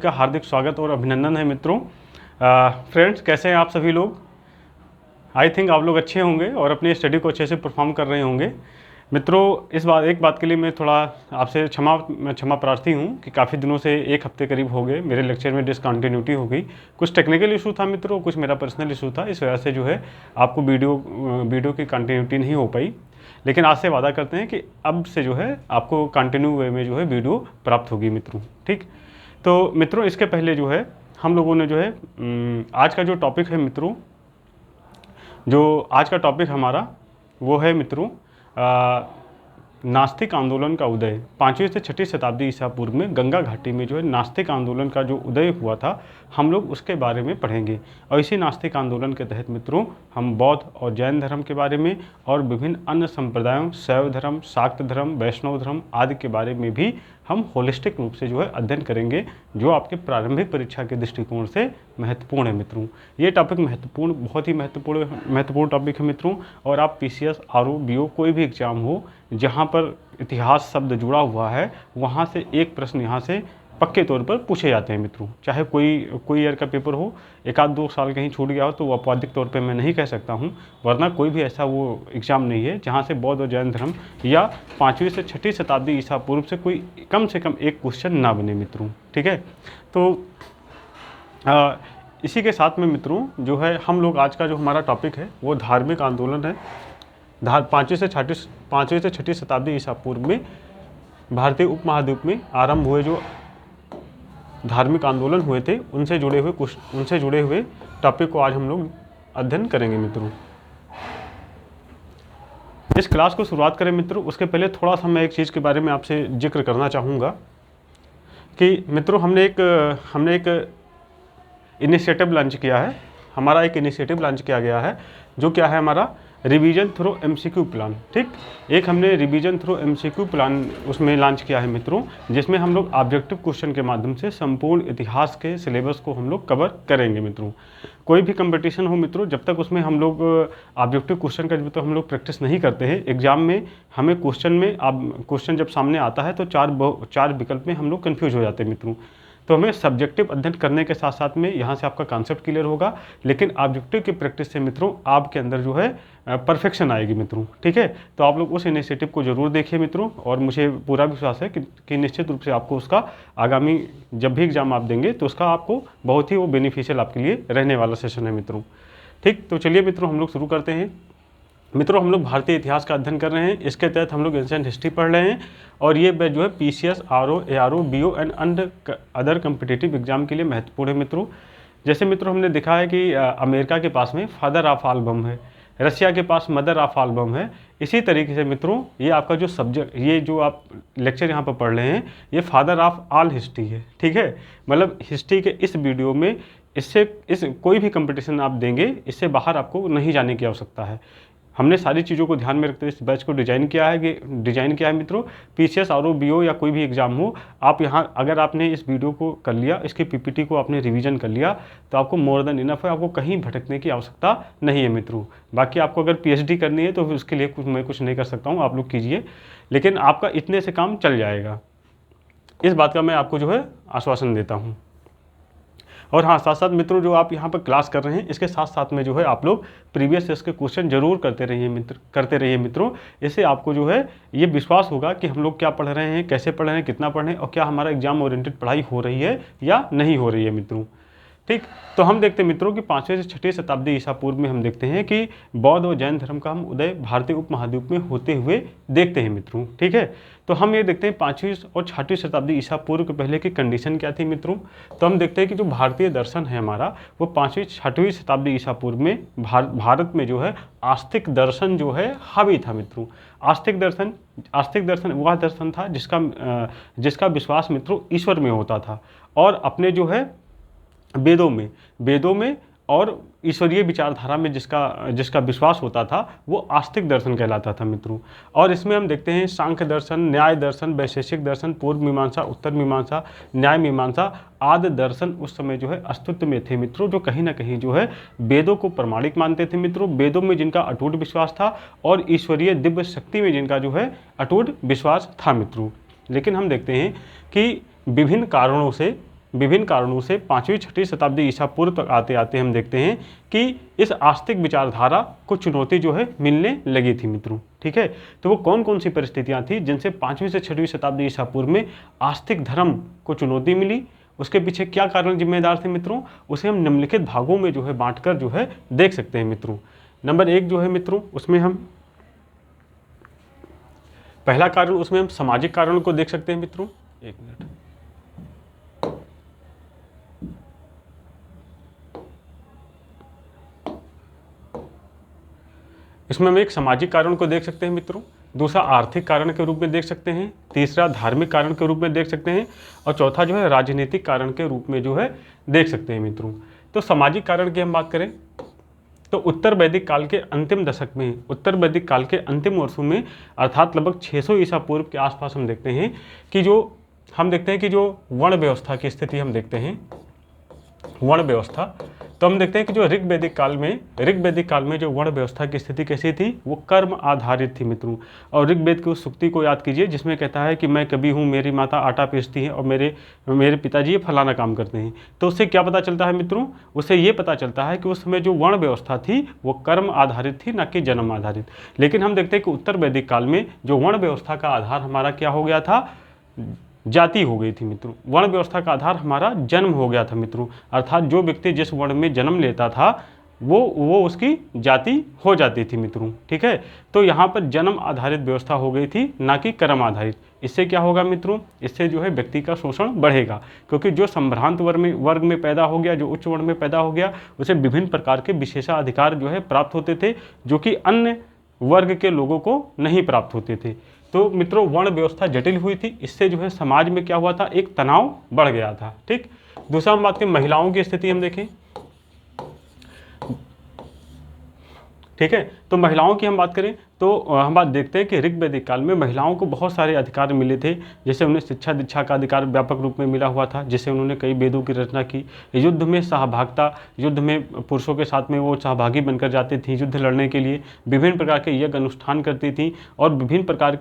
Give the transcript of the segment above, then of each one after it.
का हार्दिक स्वागत और अभिनंदन है मित्रों। फ्रेंड्स, कैसे हैं आप सभी लोग? आई थिंक आप लोग अच्छे होंगे और अपनी स्टडी को अच्छे से परफॉर्म कर रहे होंगे। मित्रों, एक बात के लिए मैं थोड़ा आपसे क्षमा प्रार्थी हूँ कि काफ़ी दिनों से एक हफ्ते करीब हो गए मेरे लेक्चर में डिसकंटिन्यूटी हो गई। कुछ टेक्निकल इशू था मित्रों, कुछ मेरा पर्सनल इशू था, इस वजह से जो है आपको वीडियो की कंटिन्यूटी नहीं हो पाई। लेकिन आज से वादा करते हैं कि अब से जो है आपको कंटिन्यू वे में जो है वीडियो प्राप्त होगी मित्रों। ठीक, तो मित्रों इसके पहले जो है हम लोगों ने जो है आज का जो टॉपिक है मित्रों, जो आज का टॉपिक हमारा वो है मित्रों नास्तिक आंदोलन का उदय। 5वीं से 6वीं शताब्दी ईसा पूर्व में गंगा घाटी में जो है नास्तिक आंदोलन का जो उदय हुआ था, हम लोग उसके बारे में पढ़ेंगे। और इसी नास्तिक आंदोलन के तहत मित्रों हम बौद्ध और जैन धर्म के बारे में और विभिन्न अन्य संप्रदायों, शैव धर्म, शाक्त धर्म, वैष्णव धर्म आदि के बारे में भी हम होलिस्टिक रूप से जो है अध्ययन करेंगे, जो आपके प्रारंभिक परीक्षा के दृष्टिकोण से महत्वपूर्ण है मित्रों। ये टॉपिक बहुत ही महत्वपूर्ण टॉपिक है मित्रों। और आप PCS, RO, BO कोई भी एग्जाम हो जहाँ पर इतिहास शब्द जुड़ा हुआ है, वहाँ से एक प्रश्न यहाँ से पक्के तौर पर पूछे जाते हैं मित्रों। चाहे कोई ईयर का पेपर हो, एक आध 2 साल कहीं छूट गया हो तो वो अपवादिक तौर पे मैं नहीं कह सकता हूँ, वरना कोई भी ऐसा वो एग्ज़ाम नहीं है जहाँ से बौद्ध और जैन धर्म या 5वीं से 6वीं शताब्दी ईसा पूर्व से कम एक क्वेश्चन ना बने मित्रों। ठीक है, तो इसी के साथ में मित्रों जो है हम लोग आज का जो हमारा टॉपिक है वो धार्मिक आंदोलन है। 5वीं से 6वीं शताब्दी ईसा पूर्व में भारतीय उपमहाद्वीप में आरंभ हुए जो धार्मिक आंदोलन हुए थे, उनसे जुड़े हुए टॉपिक को आज हम लोग अध्ययन करेंगे मित्रों। इस क्लास को शुरुआत करें मित्रों, उसके पहले थोड़ा सा मैं एक चीज़ के बारे में आपसे जिक्र करना चाहूँगा कि मित्रों हमने एक इनिशिएटिव लॉन्च किया है। हमारा एक इनिशिएटिव लॉन्च किया गया है जो क्या है हमारा रिवीजन थ्रू MCQ प्लान। ठीक, एक हमने रिवीजन थ्रू MCQ प्लान उसमें लॉन्च किया है मित्रों, जिसमें हम लोग ऑब्जेक्टिव क्वेश्चन के माध्यम से संपूर्ण इतिहास के सिलेबस को हम लोग कवर करेंगे मित्रों। कोई भी कंपटीशन हो मित्रों, जब तक उसमें हम लोग ऑब्जेक्टिव क्वेश्चन का जब तक हम लोग प्रैक्टिस नहीं करते हैं, एग्जाम में हमें क्वेश्चन जब सामने आता है तो चार विकल्प में हम लोग कन्फ्यूज हो जाते हैं मित्रों। तो हमें सब्जेक्टिव अध्ययन करने के साथ साथ में यहाँ से आपका कॉन्सेप्ट क्लियर होगा, लेकिन ऑब्जेक्टिव की प्रैक्टिस से मित्रों आपके अंदर जो है परफेक्शन आएगी मित्रों। ठीक है, तो आप लोग उस इनिशिएटिव को जरूर देखिए मित्रों, और मुझे पूरा विश्वास है कि निश्चित रूप से आपको उसका आगामी जब भी एग्जाम आप देंगे तो उसका आपको बहुत ही वो बेनिफिशियल आपके लिए रहने वाला सेशन है मित्रों। ठीक, तो चलिए मित्रों हम लोग शुरू करते हैं। मित्रों हम लोग भारतीय इतिहास का अध्ययन कर रहे हैं, इसके तहत हम लोग एंशिएंट हिस्ट्री पढ़ रहे हैं, और ये जो है PCS, RO, ARO, BO and other competitive exam के लिए महत्वपूर्ण है मित्रों। जैसे मित्रों हमने देखा है कि अमेरिका के पास में फादर ऑफ ऑल बम है, रसिया के पास मदर ऑफ ऑल बम है। इसी तरीके से मित्रों ये आपका जो सब्जेक्ट, ये जो आप लेक्चर यहाँ पर पढ़ रहे हैं, ये फादर ऑफ ऑल हिस्ट्री है। ठीक है, मतलब हिस्ट्री के इस वीडियो में कोई भी कंपटीशन आप देंगे, इससे बाहर आपको नहीं जाने की आवश्यकता है। हमने सारी चीज़ों को ध्यान में रखते हुए इस बैच को डिज़ाइन किया है मित्रों। PCS, RO, BO या कोई भी एग्जाम हो, आप यहाँ अगर आपने इस वीडियो को कर लिया, इसकी PPT को आपने रिवीजन कर लिया, तो आपको मोर देन इनफ है, आपको कहीं भटकने की आवश्यकता नहीं है मित्रों। बाकी आपको अगर PhD करनी है तो फिर उसके लिए मैं कुछ नहीं कर सकता हूँ, आप लोग कीजिए, लेकिन आपका इतने से काम चल जाएगा, इस बात का मैं आपको जो है आश्वासन देता हूँ। और हाँ, साथ साथ मित्रों जो आप यहाँ पर क्लास कर रहे हैं, इसके साथ साथ में जो है आप लोग प्रीवियस ईयर्स के क्वेश्चन जरूर करते रहिए मित्रों। इससे आपको जो है ये विश्वास होगा कि हम लोग क्या पढ़ रहे हैं, कैसे पढ़ रहे हैं, कितना पढ़ रहे हैं, और क्या हमारा एग्जाम ओरिएंटेड पढ़ाई हो रही है या नहीं हो रही है मित्रों। ठीक, तो हम देखते हैं मित्रों कि 5वीं से 6वीं शताब्दी ईसा पूर्व में हम देखते हैं कि बौद्ध और जैन धर्म का हम उदय भारतीय उपमहाद्वीप में होते हुए देखते हैं मित्रों। ठीक है, तो हम ये देखते हैं 5वीं और 6वीं शताब्दी ईसा पूर्व के पहले की कंडीशन क्या थी मित्रों। तो हम देखते हैं कि जो भारतीय दर्शन है हमारा, वो 5वीं 6वीं शताब्दी ईसा पूर्व में भारत में जो है आस्तिक दर्शन जो है हावी था मित्रों। आस्तिक दर्शन वह दर्शन था जिसका विश्वास मित्रों ईश्वर में होता था, और अपने जो है वेदों में और ईश्वरीय विचारधारा में जिसका विश्वास होता था, वो आस्तिक दर्शन कहलाता था मित्रों। और इसमें हम देखते हैं सांख्य दर्शन, न्याय दर्शन, वैशेषिक दर्शन, पूर्व मीमांसा, उत्तर मीमांसा, न्याय मीमांसा आदि दर्शन उस समय जो है अस्तित्व में थे मित्रों, जो कहीं ना कहीं जो है वेदों को प्रमाणिक मानते थे मित्रों। वेदों में जिनका अटूट विश्वास था और ईश्वरीय दिव्य शक्ति में जिनका जो है अटूट विश्वास था मित्रों। लेकिन हम देखते हैं कि विभिन्न कारणों से विभिन्न कारणों से 5वीं-6वीं शताब्दी ईसा पूर्व तक आते आते हम देखते हैं कि इस आस्तिक विचारधारा को चुनौती जो है मिलने लगी थी मित्रों। ठीक है, तो वो कौन कौन सी परिस्थितियां थी जिनसे 5वीं से 6वीं शताब्दी ईसा पूर्व में आस्तिक धर्म को चुनौती मिली, उसके पीछे क्या कारण जिम्मेदार थे मित्रों, उसे हम निम्नलिखित भागों में जो है बांटकर जो है देख सकते हैं मित्रों। नंबर 1 जो है मित्रों, उसमें हम पहला कारण, उसमें हम सामाजिक कारणों को देख सकते हैं मित्रों। एक मिनट, इसमें हम एक सामाजिक कारण को देख सकते हैं मित्रों, दूसरा आर्थिक कारण के रूप में देख सकते हैं, तीसरा धार्मिक कारण के रूप में देख सकते हैं, और चौथा जो है राजनीतिक कारण के रूप में जो है देख सकते हैं मित्रों। तो सामाजिक कारण की हम बात करें तो उत्तर वैदिक काल के अंतिम दशक में, उत्तर वैदिक काल के अंतिम वर्षों में अर्थात लगभग 600 ईसा पूर्व के आसपास हम देखते हैं कि जो वर्ण व्यवस्था की स्थिति हम देखते हैं, वर्ण व्यवस्था, तो हम देखते हैं कि जो ऋग वैदिक काल में जो वर्ण व्यवस्था की स्थिति कैसी थी, वो कर्म आधारित थी मित्रों। और ऋग्वेद की उस सूक्ति को याद कीजिए जिसमें कहता है कि मैं कभी हूँ, मेरी माता आटा पीसती है और मेरे पिताजी ये फलाना काम करते हैं। तो उससे क्या पता चलता है मित्रों, उससे ये पता चलता है कि उस समय जो वर्ण व्यवस्था थी वो कर्म आधारित थी, ना कि जन्म आधारित। लेकिन हम देखते हैं कि उत्तर वैदिक काल में जो वर्ण व्यवस्था का आधार हमारा क्या हो गया था, जाति हो गई थी मित्रों। वर्ण व्यवस्था का आधार हमारा जन्म हो गया था मित्रों, अर्थात जो व्यक्ति जिस वर्ण में जन्म लेता था वो उसकी जाति हो जाती थी मित्रों। ठीक है, तो यहाँ पर जन्म आधारित व्यवस्था हो गई थी, ना कि कर्म आधारित। इससे क्या होगा मित्रों, इससे जो है व्यक्ति का शोषण बढ़ेगा, क्योंकि जो संभ्रांत वर्ग में पैदा हो गया, जो उच्च वर्ण में पैदा हो गया, उसे विभिन्न प्रकार के विशेषाधिकार जो है प्राप्त होते थे, जो कि अन्य वर्ग के लोगों को नहीं प्राप्त होते थे। तो मित्रों वर्ण व्यवस्था जटिल हुई थी, इससे जो है समाज में क्या हुआ था, एक तनाव बढ़ गया था। ठीक, दूसरा हम बात करें महिलाओं की स्थिति हम देखें। ठीक है, तो महिलाओं की हम बात करें तो हम बात देखते हैं कि ऋग वैदिक काल में महिलाओं को बहुत सारे अधिकार मिले थे। जैसे उन्हें शिक्षा दीक्षा का अधिकार व्यापक रूप में मिला हुआ था, जिससे उन्होंने कई वेदों की रचना की। युद्ध में सहभागिता, युद्ध में पुरुषों के साथ में वो सहभागी बनकर जाती थी युद्ध लड़ने के लिए, विभिन्न प्रकार के यज्ञ अनुष्ठान करती थी, और विभिन्न प्रकार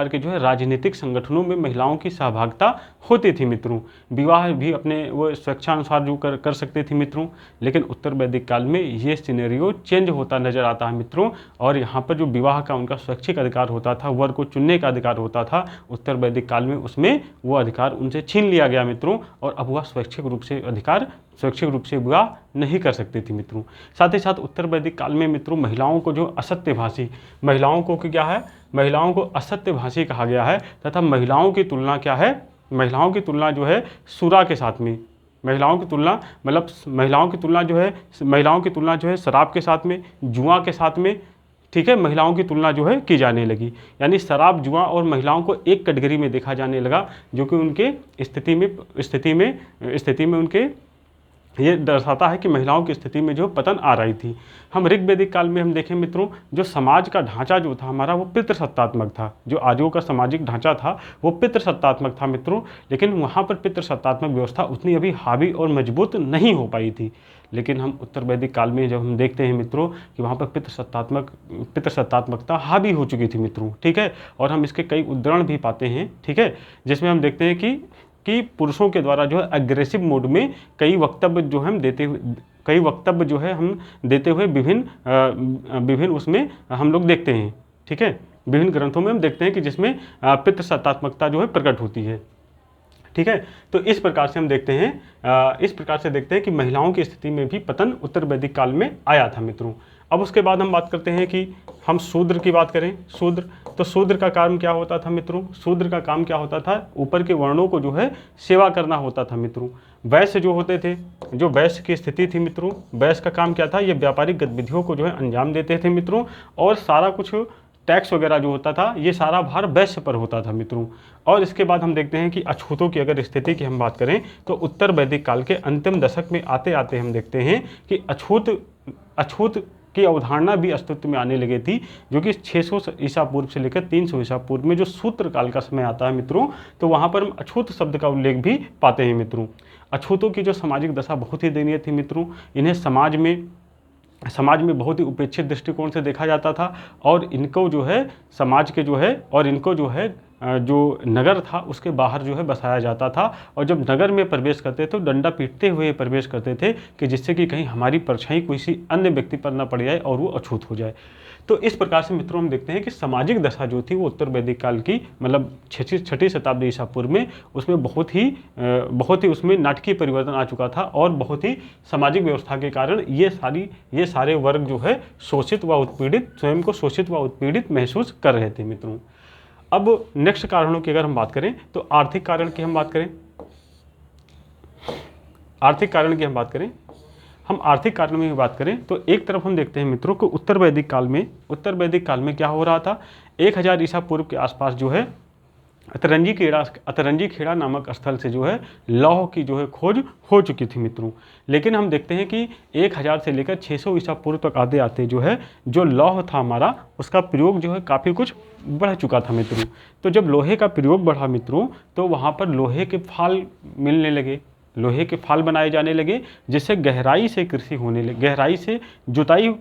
के जो है राजनीतिक संगठनों में महिलाओं की सहभागिता होती थी मित्रों। विवाह भी अपने वो स्वेच्छानुसार जो कर सकते थे मित्रों। लेकिन उत्तर वैदिक काल में ये सिनेरियो चेंज होता नजर आता है मित्रों, और यहाँ पर जो विवाह का उनका स्वैच्छिक अधिकार होता था, वर को चुनने का अधिकार होता था, उत्तर वैदिक काल में उसमें वो अधिकार उनसे छीन लिया गया मित्रों, और अब वह स्वैच्छिक रूप से विवाह नहीं कर सकती थी मित्रों। साथ ही साथ उत्तर वैदिक काल में मित्रों महिलाओं को जो असत्यभाषी, महिलाओं को क्या है, महिलाओं को असत्यभाषी कहा गया है, तथा महिलाओं की तुलना क्या है, महिलाओं की तुलना जो है सुरा के साथ में, महिलाओं की तुलना जो है शराब के साथ में, जुआ के साथ में, ठीक है, महिलाओं की तुलना जो है की जाने लगी। यानी शराब, जुआ और महिलाओं को एक कैटेगरी में देखा जाने लगा, जो कि उनके स्थिति में उनके ये दर्शाता है कि महिलाओं की स्थिति में जो पतन आ रही थी। हम ऋग वैदिक काल में हम देखें मित्रों, जो समाज का ढांचा जो था हमारा वो पितृसत्तात्मक था। जो आर्यों का सामाजिक ढांचा था वो पितृसत्तात्मक था मित्रों, लेकिन वहाँ पर पितृसत्तात्मक व्यवस्था उतनी अभी हावी और मजबूत नहीं हो पाई थी। लेकिन हम उत्तर वैदिक काल में जब हम देखते हैं मित्रों कि वहाँ पर पितृसत्तात्मकता हावी हो चुकी थी मित्रों। ठीक है, और हम इसके कई उदाहरण भी पाते हैं। ठीक है, जिसमें हम देखते हैं कि पुरुषों के द्वारा जो है अग्रेसिव मोड में कई वक्तव्य जो हम देते हुए विभिन्न उसमें हम लोग देखते हैं। ठीक है, विभिन्न ग्रंथों में हम देखते हैं कि जिसमें पितृसत्तात्मकता जो है प्रकट होती है। ठीक है, तो इस प्रकार से हम देखते हैं कि महिलाओं की स्थिति में भी पतन उत्तर वैदिक काल में आया था मित्रों। अब उसके बाद हम बात करते हैं कि हम शूद्र की बात करें। तो शूद्र का काम क्या होता था मित्रों, शूद्र का काम क्या होता था, ऊपर के वर्णों को जो है सेवा करना होता था मित्रों। वैश्य जो होते थे, जो वैश्य की स्थिति थी मित्रों, वैश्य का काम क्या था, ये व्यापारिक गतिविधियों को जो है अंजाम देते थे मित्रों, और सारा कुछ टैक्स वगैरह जो होता था ये सारा भार वैश्य पर होता था मित्रों। और इसके बाद हम देखते हैं कि अछूतों की अगर स्थिति की हम बात करें तो उत्तर वैदिक काल के अंतिम दशक में आते आते हम देखते हैं कि अछूत की अवधारणा भी अस्तित्व में आने लगी थी, जो कि 600 ईसा पूर्व से लेकर 300 ईसा पूर्व में जो सूत्र काल का समय आता है मित्रों, तो वहाँ पर हम अछूत शब्द का उल्लेख भी पाते हैं मित्रों। अछूतों की जो सामाजिक दशा बहुत ही दयनीय थी मित्रों। इन्हें समाज में बहुत ही उपेक्षित दृष्टिकोण से देखा जाता था, और इनको जो है जो नगर था उसके बाहर जो है बसाया जाता था, और जब नगर में प्रवेश करते तो डंडा पीटते हुए प्रवेश करते थे कि जिससे कि कहीं हमारी परछाई किसी अन्य व्यक्ति पर न पड़ जाए और वो अछूत हो जाए। तो इस प्रकार से मित्रों हम देखते हैं कि सामाजिक दशा जो थी वो उत्तर वैदिक काल की, मतलब छठी शताब्दी ईसा पूर्व में, उसमें बहुत ही उसमें नाटकीय परिवर्तन आ चुका था, और बहुत ही सामाजिक व्यवस्था के कारण ये सारे वर्ग जो है शोषित व उत्पीड़ित, स्वयं को शोषित व उत्पीड़ित महसूस कर रहे थे मित्रों। अब नेक्स्ट कारणों की अगर हम बात करें तो आर्थिक कारण की हम बात करें, आर्थिक कारण की हम बात करें, हम आर्थिक कारण में भी बात करें तो एक तरफ हम देखते हैं मित्रों को उत्तर वैदिक काल में क्या हो रहा था। 1000 ईसा पूर्व के आसपास जो है अतरंजी खेड़ा नामक स्थल से जो है लौह की जो है खोज हो चुकी थी मित्रों। लेकिन हम देखते हैं कि 1000 से लेकर 600 ईसा पूर्व तक आते आते जो है जो लौह था हमारा, उसका प्रयोग जो है काफ़ी कुछ बढ़ चुका था मित्रों। तो जब लोहे का प्रयोग बढ़ा मित्रों तो वहाँ पर लोहे के फाल मिलने लगे, लोहे के फाल बनाए जाने लगे, जिससे गहराई से कृषि होने लगी, गहराई से जुताई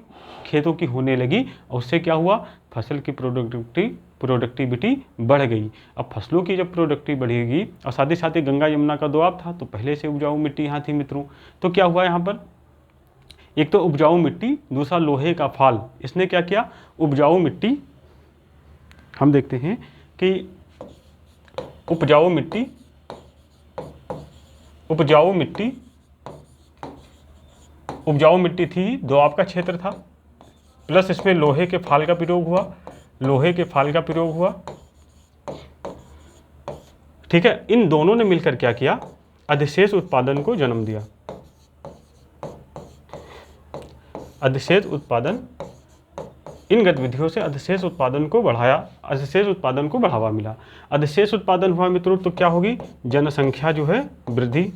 खेतों की होने लगी, और उससे क्या हुआ, फसल की प्रोडक्टिविटी बढ़ गई। अब फसलों की जब प्रोडक्टिविटी बढ़ेगी और साथ ही साथ गंगा यमुना का दोआब था तो पहले से उपजाऊ मिट्टी यहाँ थी मित्रों, तो क्या हुआ यहाँ पर, एक तो उपजाऊ मिट्टी, दूसरा लोहे का फाल, इसने क्या किया, उपजाऊ मिट्टी, हम देखते हैं कि उपजाऊ मिट्टी थी, दोआब का क्षेत्र था, प्लस इसमें लोहे के फाल का प्रयोग हुआ, ठीक है। इन दोनों ने मिलकर क्या किया, अधिशेष उत्पादन को जन्म दिया। अधिशेष उत्पादन, इन गतिविधियों से अधिशेष उत्पादन को बढ़ावा मिला। अधिशेष उत्पादन हुआ मित्रों तो क्या होगी, जनसंख्या जो है वृद्धि,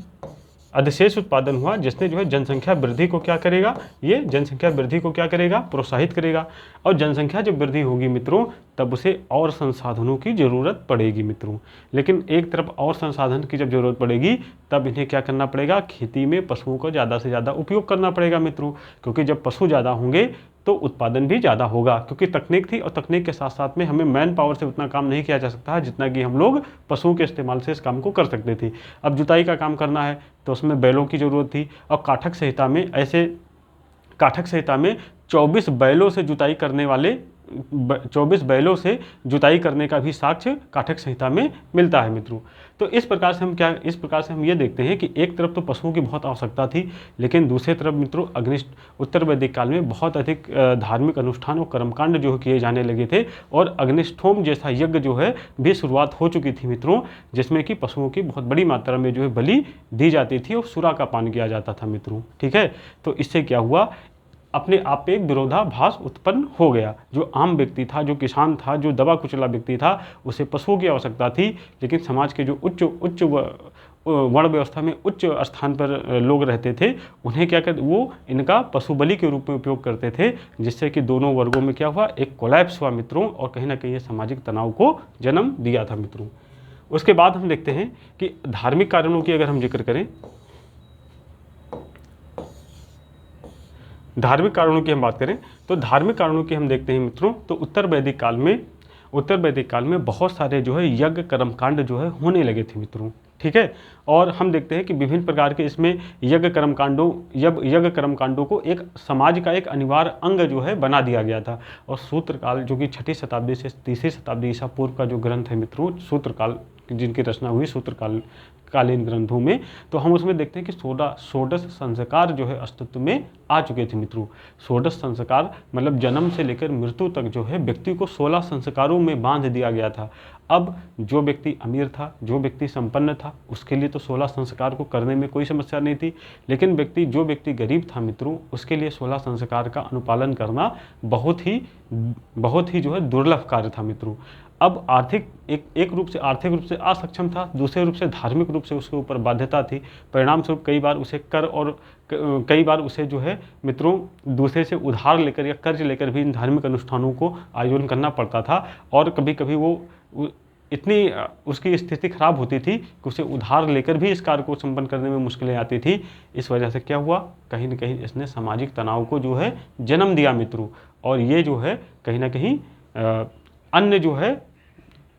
अधिशेष उत्पादन हुआ जिसने जो है जनसंख्या वृद्धि को क्या करेगा, ये जनसंख्या वृद्धि को क्या करेगा, प्रोत्साहित करेगा। और जनसंख्या जब वृद्धि होगी मित्रों तब उसे और संसाधनों की ज़रूरत पड़ेगी मित्रों। लेकिन एक तरफ और संसाधन की जब जरूरत पड़ेगी तब इन्हें क्या करना पड़ेगा, खेती में पशुओं का ज़्यादा से ज़्यादा उपयोग करना पड़ेगा मित्रों, क्योंकि जब पशु ज़्यादा होंगे तो उत्पादन भी ज़्यादा होगा, क्योंकि तकनीक थी और तकनीक के साथ साथ में हमें मैन पावर से उतना काम नहीं किया जा सकता है जितना कि हम लोग पशुओं के इस्तेमाल से इस काम को कर सकते थे। अब जुताई का काम करना है तो उसमें बैलों की ज़रूरत थी, और काठक संहिता में 24 बैलों से जुताई करने वाले 24 बैलों से जुताई करने का भी साक्ष्य काठक संहिता में मिलता है मित्रों। तो इस प्रकार से हम ये देखते हैं कि एक तरफ तो पशुओं की बहुत आवश्यकता थी, लेकिन दूसरी तरफ मित्रों उत्तर वैदिक काल में बहुत अधिक धार्मिक अनुष्ठान और कर्मकांड जो किए जाने लगे थे, और अग्निष्ठोम जैसा यज्ञ जो है भी शुरुआत हो चुकी थी मित्रों, जिसमें कि पशुओं की बहुत बड़ी मात्रा में जो है बलि दी जाती थी और सुरा का पान किया जाता था मित्रों, ठीक है। तो इससे क्या हुआ, अपने आप पे एक विरोधाभास उत्पन्न हो गया। जो आम व्यक्ति था, जो किसान था, जो दबा कुचला व्यक्ति था, उसे पशुओं की आवश्यकता थी, लेकिन समाज के जो उच्च वर्ण व्यवस्था में उच्च स्थान पर लोग रहते थे, उन्हें क्या करते, वो इनका पशु बलि के रूप में उपयोग करते थे, जिससे कि दोनों वर्गों में क्या हुआ, एक कोलैप्स हुआ मित्रों, और कहीं ना कहीं ये सामाजिक तनाव को जन्म दिया था मित्रों। उसके बाद हम देखते हैं कि धार्मिक कारणों की अगर हम जिक्र करें, धार्मिक कारणों की हम बात करें तो धार्मिक कारणों की हम देखते हैं मित्रों तो उत्तर वैदिक काल में बहुत सारे जो है यज्ञ कर्मकांड जो है होने लगे थे मित्रों, ठीक है। और हम देखते हैं कि विभिन्न प्रकार के इसमें यज्ञ कर्मकांडों को एक समाज का एक अनिवार्य अंग जो है बना दिया गया था। और सूत्रकाल जो कि 6ठी शताब्दी से 3री शताब्दी ईसा पूर्व का जो ग्रंथ है मित्रों, सूत्रकाल जिनकी रचना हुई कालीन ग्रंथों में, तो हम उसमें देखते हैं कि 16 संस्कार जो है अस्तित्व में आ चुके थे मित्रों। 16 संस्कार मतलब जन्म से लेकर मृत्यु तक जो है व्यक्ति को 16 संस्कारों में बांध दिया गया था। अब जो व्यक्ति अमीर था, जो व्यक्ति संपन्न था, उसके लिए तो 16 संस्कार को करने में कोई समस्या नहीं थी, लेकिन जो व्यक्ति गरीब था मित्रों, उसके लिए 16 संस्कार का अनुपालन करना बहुत ही जो है दुर्लभ कार्य था मित्रों। अब एक रूप से आर्थिक रूप से असक्षम था, दूसरे रूप से धार्मिक रूप से उसके ऊपर बाध्यता थी। परिणाम स्वरूप कई बार उसे कर और कई बार उसे जो है मित्रों दूसरे से उधार लेकर या कर्ज लेकर भी इन धार्मिक अनुष्ठानों को आयोजन करना पड़ता था। और कभी कभी वो इतनी उसकी स्थिति खराब होती थी कि उसे उधार लेकर भी इस कार्य को संपन्न करने में मुश्किलें आती थी। इस वजह से क्या हुआ, कहीं ना कहीं इसने सामाजिक तनाव को जो है जन्म दिया मित्रों। और ये जो है कहीं ना कहीं अन्य जो है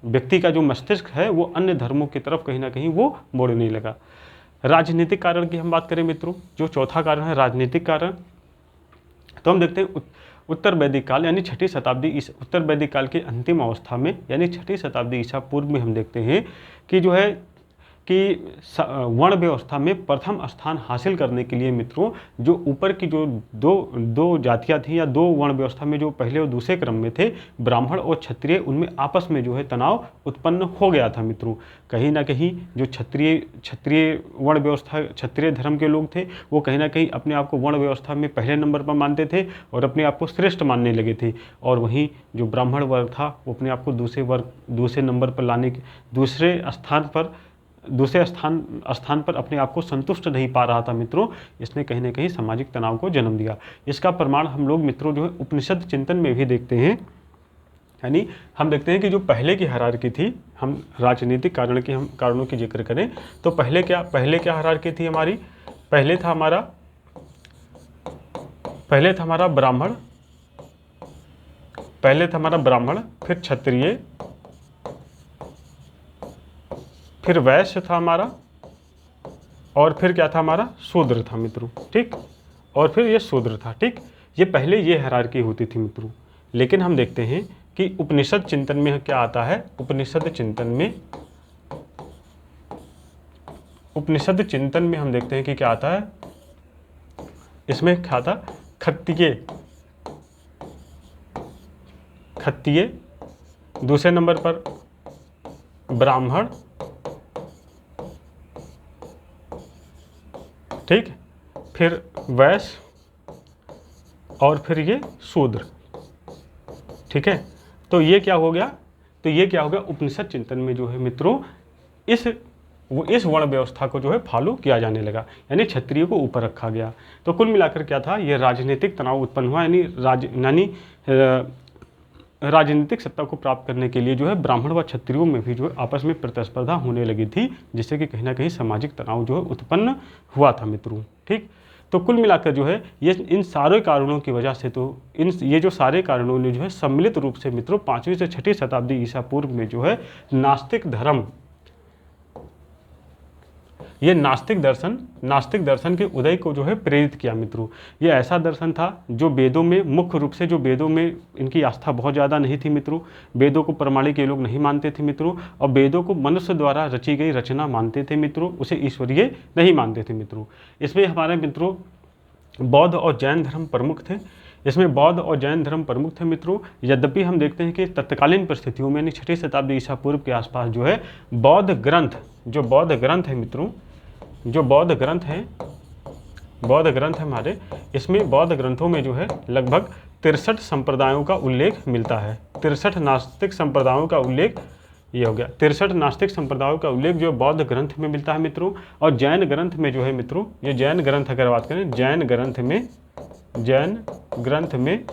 व्यक्ति का जो मस्तिष्क है वो अन्य धर्मों की तरफ कहीं ना कहीं वो मोड़ने लगा। राजनीतिक कारण की हम बात करें मित्रों, जो चौथा कारण है राजनीतिक कारण, तो हम देखते हैं उत्तर वैदिक काल यानी छठी शताब्दी उत्तर वैदिक काल की अंतिम अवस्था में यानी छठी शताब्दी ईसा पूर्व में हम देखते हैं कि जो है कि वर्ण व्यवस्था में प्रथम स्थान हासिल करने के लिए मित्रों जो ऊपर की जो दो जातियां थी या दो वर्ण व्यवस्था में जो पहले और दूसरे क्रम में थे ब्राह्मण और क्षत्रिय, उनमें आपस में जो है तनाव उत्पन्न हो गया था मित्रों। कहीं ना कहीं जो क्षत्रिय वर्ण व्यवस्था क्षत्रिय धर्म के लोग थे वो कहीं ना कहीं अपने आप को वर्ण व्यवस्था में पहले नंबर पर मानते थे और अपने आप को श्रेष्ठ मानने लगे थे, और वहीं जो ब्राह्मण वर्ग था वो अपने आप को दूसरे नंबर पर लाने दूसरे स्थान पर अपने आप को संतुष्ट नहीं पा रहा था मित्रों। इसने कहीं ना कहीं सामाजिक तनाव को जन्म दिया। इसका प्रमाण हम लोग मित्रों जो है उपनिषद चिंतन में भी देखते हैं। यानी हम देखते हैं कि जो पहले की हायरार्की थी, हम राजनीतिक कारणों की जिक्र करें तो पहले क्या हायरार्की थी हमारी, पहले था हमारा ब्राह्मण, फिर क्षत्रिय, फिर वैश्य था हमारा, और फिर क्या था हमारा शूद्र था मित्रों, ठीक, और फिर ये शूद्र था, ठीक। ये पहले ये हायरार्की होती थी मित्रों। लेकिन हम देखते हैं कि उपनिषद चिंतन में क्या आता है, उपनिषद चिंतन में हम देखते हैं कि क्या आता है, इसमें क्या था क्षत्रिय, दूसरे नंबर पर ब्राह्मण, ठीक, फिर वैश्य और फिर ये शूद्र, ठीक है। तो ये क्या हो गया उपनिषद चिंतन में जो है मित्रों इस वर्ण व्यवस्था को जो है फॉलो किया जाने लगा, यानी क्षत्रिय को ऊपर रखा गया। तो कुल मिलाकर क्या था, ये राजनीतिक तनाव उत्पन्न हुआ, यानी राजनीतिक सत्ता को प्राप्त करने के लिए जो है ब्राह्मण व क्षत्रियों में भी जो है आपस में प्रतिस्पर्धा होने लगी थी, जिससे कि कहीं ना कहीं सामाजिक तनाव जो है उत्पन्न हुआ था मित्रों, ठीक। तो कुल मिलाकर जो है ये इन सारे कारणों की वजह से ये जो सारे कारणों ने जो है सम्मिलित रूप से मित्रों 5वीं से 6ठी शताब्दी ईसा पूर्व में जो है नास्तिक दर्शन के उदय को जो है प्रेरित किया मित्रों। ये ऐसा दर्शन था जो वेदों में मुख्य रूप से वेदों में इनकी आस्था बहुत ज़्यादा नहीं थी मित्रों। वेदों को प्रमाणिक ये लोग नहीं मानते थे मित्रों, और वेदों को मनुष्य द्वारा रची गई रचना मानते थे मित्रों, उसे ईश्वरीय नहीं मानते थे मित्रों। इसमें हमारे मित्रों बौद्ध और जैन धर्म प्रमुख थे मित्रों। यद्यपि हम देखते हैं कि तत्कालीन परिस्थितियों में यानी 6ठी शताब्दी ईसा पूर्व के आसपास जो है बौद्ध ग्रंथ है मित्रों, जो बौद्ध ग्रंथ है हमारे, इसमें बौद्ध ग्रंथों में जो है लगभग 63 संप्रदायों का उल्लेख मिलता है। 63 नास्तिक संप्रदायों का उल्लेख, ये हो गया 63 नास्तिक संप्रदायों का उल्लेख जो बौद्ध ग्रंथ में मिलता है मित्रों। और जैन ग्रंथ में जो है मित्रों, ये जैन ग्रंथ अगर बात करें, जैन ग्रंथ में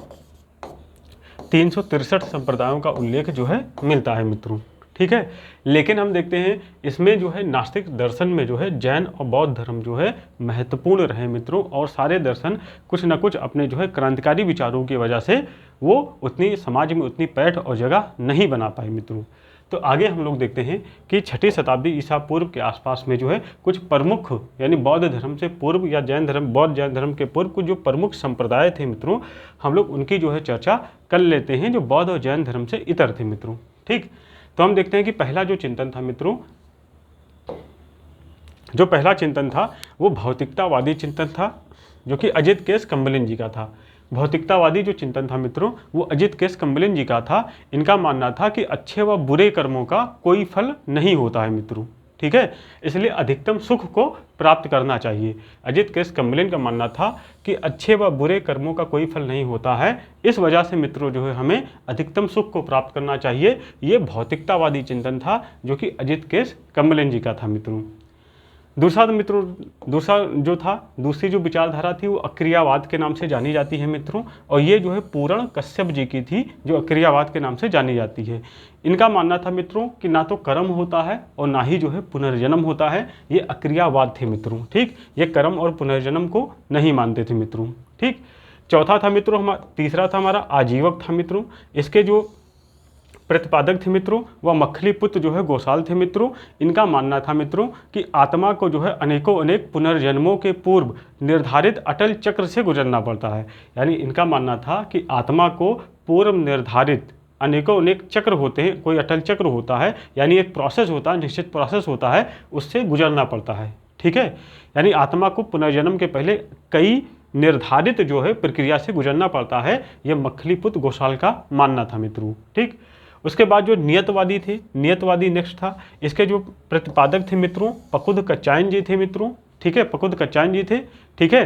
363 संप्रदायों का उल्लेख जो है मिलता है मित्रों, ठीक है। लेकिन हम देखते हैं इसमें जो है नास्तिक दर्शन में जो है जैन और बौद्ध धर्म जो है महत्वपूर्ण रहे मित्रों, और सारे दर्शन कुछ न कुछ अपने जो है क्रांतिकारी विचारों की वजह से वो उतनी समाज में उतनी पैठ और जगह नहीं बना पाए मित्रों। तो आगे हम लोग देखते हैं कि 6ठी शताब्दी ईसा पूर्व के आसपास में जो है कुछ प्रमुख यानी बौद्ध धर्म से पूर्व या बौद्ध जैन धर्म के पूर्व कुछ जो प्रमुख संप्रदाय थे मित्रों, हम लोग उनकी जो है चर्चा कर लेते हैं, जो बौद्ध और जैन धर्म से इतर थे मित्रों, ठीक। तो हम देखते हैं कि पहला जो चिंतन था मित्रों, जो पहला चिंतन था वो भौतिकतावादी चिंतन था, जो कि अजित केस कम्बलिन जी का था। भौतिकतावादी जो चिंतन था मित्रों वो अजित केस कम्बलिन जी का था। इनका मानना था कि अच्छे व बुरे कर्मों का कोई फल नहीं होता है मित्रों, ठीक है, इसलिए अधिकतम सुख को प्राप्त करना चाहिए। अजित केस कम्बलिन का मानना था कि अच्छे व बुरे कर्मों का कोई फल नहीं होता है, इस वजह से मित्रों जो है हमें अधिकतम सुख को प्राप्त करना चाहिए। ये भौतिकतावादी चिंतन था जो कि अजित केस कम्बलिन जी का था मित्रों। दूसरी जो विचारधारा थी वो अक्रियावाद के नाम से जानी जाती है मित्रों, और ये जो है पूरण कश्यप जी की थी, जो अक्रियावाद के नाम से जानी जाती है। इनका मानना था मित्रों कि ना तो कर्म होता है और ना ही जो है पुनर्जन्म होता है, ये अक्रियावाद थे मित्रों, ठीक। ये कर्म और पुनर्जन्म को नहीं मानते थे मित्रों, ठीक। तीसरा था हमारा आजीवक था मित्रों। इसके जो प्रतिपादक थे मित्रों वह मखलीपुत्र जो है गोसाल थे मित्रों। इनका मानना था मित्रों कि आत्मा को जो है अनेकों अनेक पुनर्जन्मों के पूर्व निर्धारित अटल चक्र से गुजरना पड़ता है। यानी इनका मानना था कि आत्मा को पूर्व निर्धारित अनेकों अनेक चक्र होते हैं, कोई अटल चक्र होता है, यानी एक प्रोसेस होता है, निश्चित प्रोसेस होता है, उससे गुजरना पड़ता है। ठीक है, यानी आत्मा को पुनर्जन्म के पहले कई निर्धारित जो है प्रक्रिया से गुजरना पड़ता है। यह मखलीपुत्र गोसाल का मानना था मित्रों। ठीक, उसके बाद जो नियतवादी थे, नियतवादी नेक्स्ट था। इसके जो प्रतिपादक थे मित्रों पकुद कच्चायन जी थे मित्रों। ठीक है, पकुद कच्चायन जी थे। ठीक है,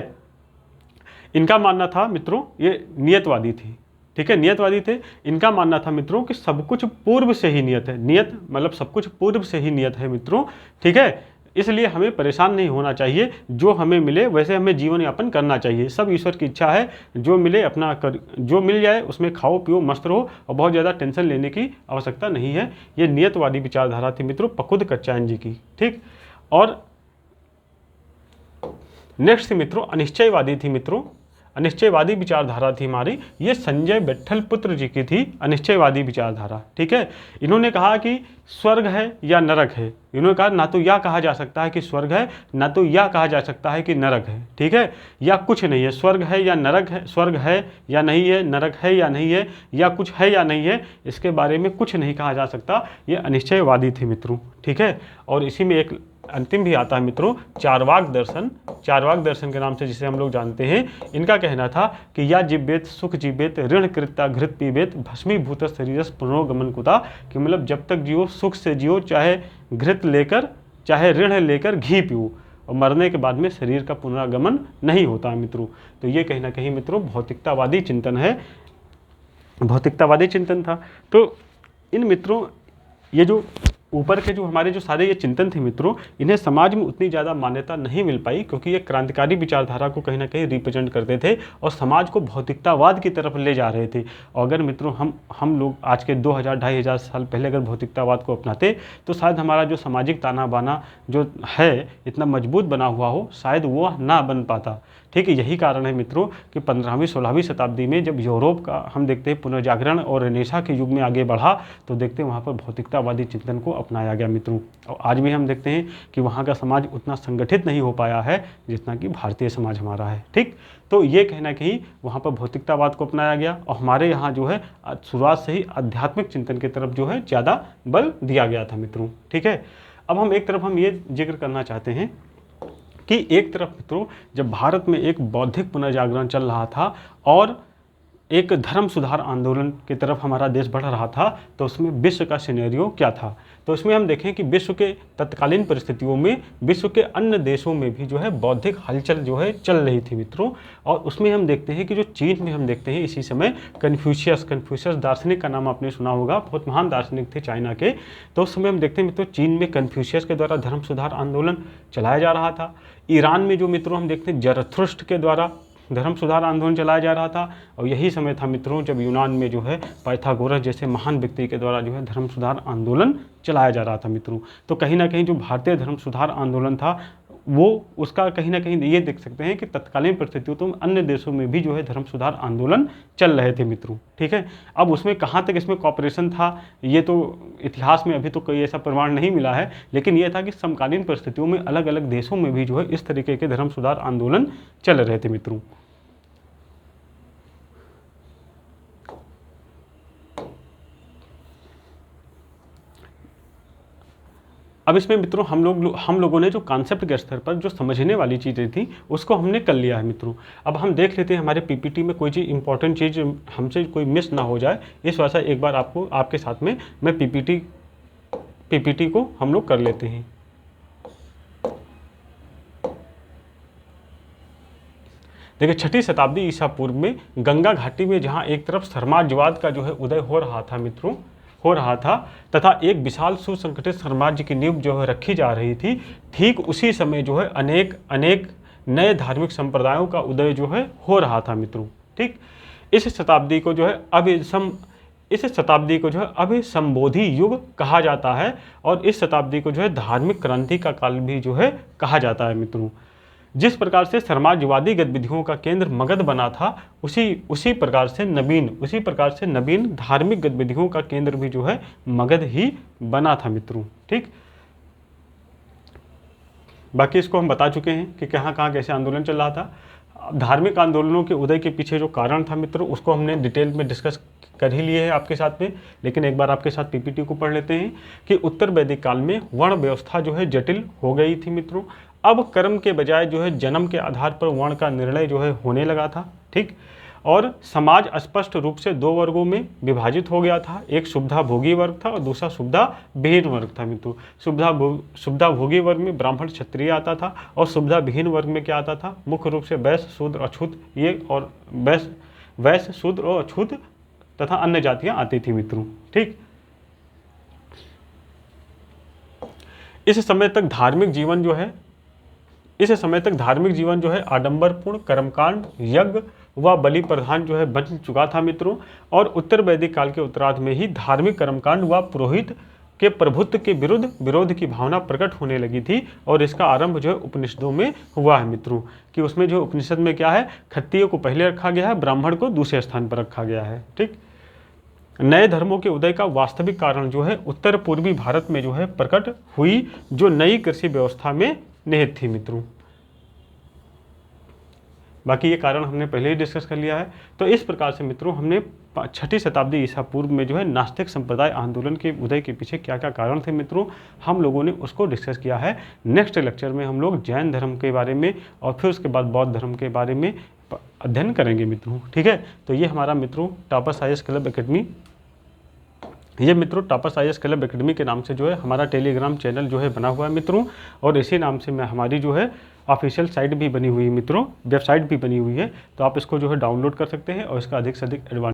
इनका मानना था मित्रों, ये नियतवादी थे। ठीक है, नियतवादी थे। इनका मानना था मित्रों कि सब कुछ पूर्व से ही नियत है। नियत मतलब सब कुछ पूर्व से ही नियत है मित्रों। ठीक है, इसलिए हमें परेशान नहीं होना चाहिए, जो हमें मिले वैसे हमें जीवन यापन करना चाहिए। सब ईश्वर की इच्छा है, जो मिले अपना कर, जो मिल जाए उसमें खाओ पियो मस्त रहो, और बहुत ज़्यादा टेंशन लेने की आवश्यकता नहीं है। ये नियतवादी विचारधारा थी मित्रों पकुद कच्चायन जी की। ठीक, और नेक्स्ट थी मित्रों अनिश्चयवादी थी मित्रों। अनिश्चयवादी विचारधारा थी हमारी, ये संजय विट्ठल पुत्र जी की थी अनिश्चयवादी विचारधारा। ठीक है, इन्होंने कहा कि स्वर्ग है या नरक है। इन्होंने कहा ना तो यह कहा जा सकता है कि स्वर्ग है, ना तो यह कहा जा सकता है कि नरक है। ठीक है, या कुछ नहीं है, स्वर्ग है या नरक है, स्वर्ग है या नहीं है, नरक है या नहीं है, या कुछ है या नहीं है, इसके बारे में कुछ नहीं कहा जा सकता। ये अनिश्चयवादी थे मित्रों। ठीक है, और इसी में एक अंतिम भी आता है मित्रों चारवाक दर्शन। चारवाक दर्शन के नाम से जिसे हम लोग जानते हैं, इनका कहना था कि या जीवेत सुख जीवेत ऋण कृता घृत पीवेत भस्मीभूत शरीरस पुनरोगमन कुता, कि मतलब जब तक जियो सुख से जियो, चाहे घृत लेकर चाहे ऋण लेकर घी पियो, और मरने के बाद में शरीर का पुनरागमन नहीं होता है मित्रों। तो ये कहीं ना कहीं मित्रों भौतिकतावादी चिंतन है, भौतिकतावादी चिंतन था। तो इन मित्रों ये जो ऊपर के जो हमारे जो सारे ये चिंतन थे मित्रों, इन्हें समाज में उतनी ज़्यादा मान्यता नहीं मिल पाई, क्योंकि ये क्रांतिकारी विचारधारा को कहीं ना कहीं रिप्रेजेंट करते थे और समाज को भौतिकतावाद की तरफ ले जा रहे थे। और अगर मित्रों हम लोग आज के 2000-2500 साल पहले अगर भौतिकतावाद को अपनाते, तो शायद हमारा जो सामाजिक ताना बाना जो है इतना मजबूत बना हुआ हो, शायद वो ना बन पाता। ठीक है, यही कारण है मित्रों कि 15वीं-16वीं शताब्दी में जब यूरोप का हम देखते हैं पुनर्जागरण और रेनेसां के युग में आगे बढ़ा, तो देखते हैं वहाँ पर भौतिकतावादी चिंतन को अपनाया गया मित्रों। और आज भी हम देखते हैं कि वहाँ का समाज उतना संगठित नहीं हो पाया है जितना कि भारतीय समाज हमारा है। ठीक, तो ये कहना कहीं वहाँ पर भौतिकतावाद को अपनाया गया, और हमारे यहाँ जो है शुरुआत से ही आध्यात्मिक चिंतन की तरफ जो है ज़्यादा बल दिया गया था मित्रों। ठीक है, अब हम एक तरफ हम ये जिक्र करना चाहते हैं कि एक तरफ मित्रों जब भारत में एक बौद्धिक पुनर्जागरण चल रहा था और एक धर्म सुधार आंदोलन की तरफ हमारा देश बढ़ रहा था, तो उसमें विश्व का सिनेरियो क्या था। तो इसमें हम देखें कि विश्व के तत्कालीन परिस्थितियों में विश्व के अन्य देशों में भी जो है बौद्धिक हलचल जो है चल रही थी मित्रों। और उसमें हम देखते हैं कि जो चीन में हम देखते हैं इसी समय कन्फ्यूशियस दार्शनिक का नाम आपने सुना होगा, बहुत महान दार्शनिक थे चाइना के। तो उस समय हम देखते हैं मित्रों चीन में कन्फ्यूशियस के द्वारा धर्म सुधार आंदोलन चलाया जा रहा था। ईरान में जो मित्रों हम देखते हैं जरथुस्त्र के द्वारा धर्म सुधार आंदोलन चलाया जा रहा था। और यही समय था मित्रों जब यूनान में जो है पाइथागोरस जैसे महान व्यक्ति के द्वारा जो है धर्म सुधार आंदोलन चलाया जा रहा था मित्रों। तो कहीं ना कहीं जो भारतीय धर्म सुधार आंदोलन था वो उसका कहीं ना कहीं ये देख सकते हैं कि तत्कालीन परिस्थितियों तो अन्य देशों में भी जो है धर्म सुधार आंदोलन चल रहे थे मित्रों। ठीक है, अब उसमें कहाँ तक इसमें कॉपरेशन था ये तो इतिहास में अभी तो कोई ऐसा प्रमाण नहीं मिला है, लेकिन यह था कि समकालीन परिस्थितियों में अलग अलग देशों में भी जो है इस तरीके के धर्म सुधार आंदोलन चल रहे थे मित्रों। अब इसमें मित्रों हम लोगों ने जो कॉन्सेप्ट के स्तर पर जो समझने वाली चीज़ें थी उसको हमने कर लिया है मित्रों। अब हम देख लेते हैं हमारे पीपीटी में कोई चीज़ इंपॉर्टेंट चीज़ हमसे कोई मिस ना हो जाए, इस वजह से एक बार आपको आपके साथ में मैं पीपीटी को हम लोग कर लेते हैं। देखिए 6वीं शताब्दी ईसा पूर्व में गंगा घाटी में जहाँ एक तरफ साम्राज्यवाद का जो है उदय हो रहा था मित्रों, हो रहा था, तथा एक विशाल सुसंगठित साम्राज्य की नींव जो है रखी जा रही थी, ठीक उसी समय जो है अनेक नए धार्मिक संप्रदायों का उदय जो है हो रहा था मित्रों। ठीक, इस शताब्दी को जो है अभिसंबोधि युग कहा जाता है, और इस शताब्दी को जो है धार्मिक क्रांति का काल भी जो है कहा जाता है मित्रों। जिस प्रकार से समाजवादी गतिविधियों का केंद्र मगध बना था, उसी प्रकार से नवीन धार्मिक गतिविधियों का केंद्र भी जो है मगध ही बना था मित्रों। ठीक, बाकी इसको हम बता चुके हैं कि कहाँ कहाँ कैसे आंदोलन चल रहा था। धार्मिक आंदोलनों के उदय के पीछे जो कारण था मित्रों, उसको हमने डिटेल में डिस्कस कर ही लिए हैं आपके साथ में, लेकिन एक बार आपके साथ पीपीटी को पढ़ लेते हैं कि उत्तर वैदिक काल में वर्ण व्यवस्था जो है जटिल हो गई थी मित्रों। अब कर्म के बजाय जो है जन्म के आधार पर वर्ण का निर्णय जो है होने लगा था। ठीक, और समाज स्पष्ट रूप से दो वर्गों में विभाजित हो गया था, एक सुविधा भोगी वर्ग था और दूसरा सुविधा विहीन वर्ग था मित्रों। सुविधा भोगी वर्ग में ब्राह्मण क्षत्रिय आता था और सुविधा विहीन वर्ग में क्या आता था, मुख्य रूप से वैश्य शूद्र अछूत, ये और वैश्य शूद्र और अछूत तथा अन्य जातियां आती थी मित्रों। ठीक, इस समय तक धार्मिक जीवन जो है आडंबरपूर्ण कर्मकांड, यज्ञ व बलि प्रधान जो है बन चुका था मित्रों। और उत्तर वैदिक काल के उत्तरार्ध में ही धार्मिक कर्मकांड व पुरोहित के प्रभुत्व के विरोध की भावना प्रकट होने लगी थी। और इसका आरंभ जो है उपनिषदों में हुआ है मित्रों, कि उसमें जो उपनिषद में क्या है, क्षत्रिय को पहले रखा गया है, ब्राह्मण को दूसरे स्थान पर रखा गया है। ठीक, नए धर्मों के उदय का वास्तविक कारण जो है उत्तर पूर्वी भारत में जो है प्रकट हुई, जो नई कृषि व्यवस्था में निहित थी मित्रों। बाकी ये कारण हमने पहले ही डिस्कस कर लिया है। तो इस प्रकार से मित्रों हमने 6ठी शताब्दी ईसा पूर्व में जो है नास्तिक संप्रदाय आंदोलन के उदय के पीछे क्या क्या कारण थे मित्रों, हम लोगों ने उसको डिस्कस किया है। नेक्स्ट लेक्चर में हम लोग जैन धर्म के बारे में और फिर उसके बाद बौद्ध धर्म के बारे में अध्ययन करेंगे मित्रों। ठीक है, तो ये हमारा मित्रों टापस IAS क्लब एकेडमी, ये मित्रों टापस IAS क्लब एकेडमी के नाम से जो है हमारा टेलीग्राम चैनल जो है बना हुआ है मित्रों। और इसी नाम से हमारी जो है ऑफिशियल साइट भी बनी हुई है मित्रों, वेबसाइट भी बनी हुई है। तो आप इसको जो है डाउनलोड कर सकते हैं और इसका अधिक से अधिक एडवांटेज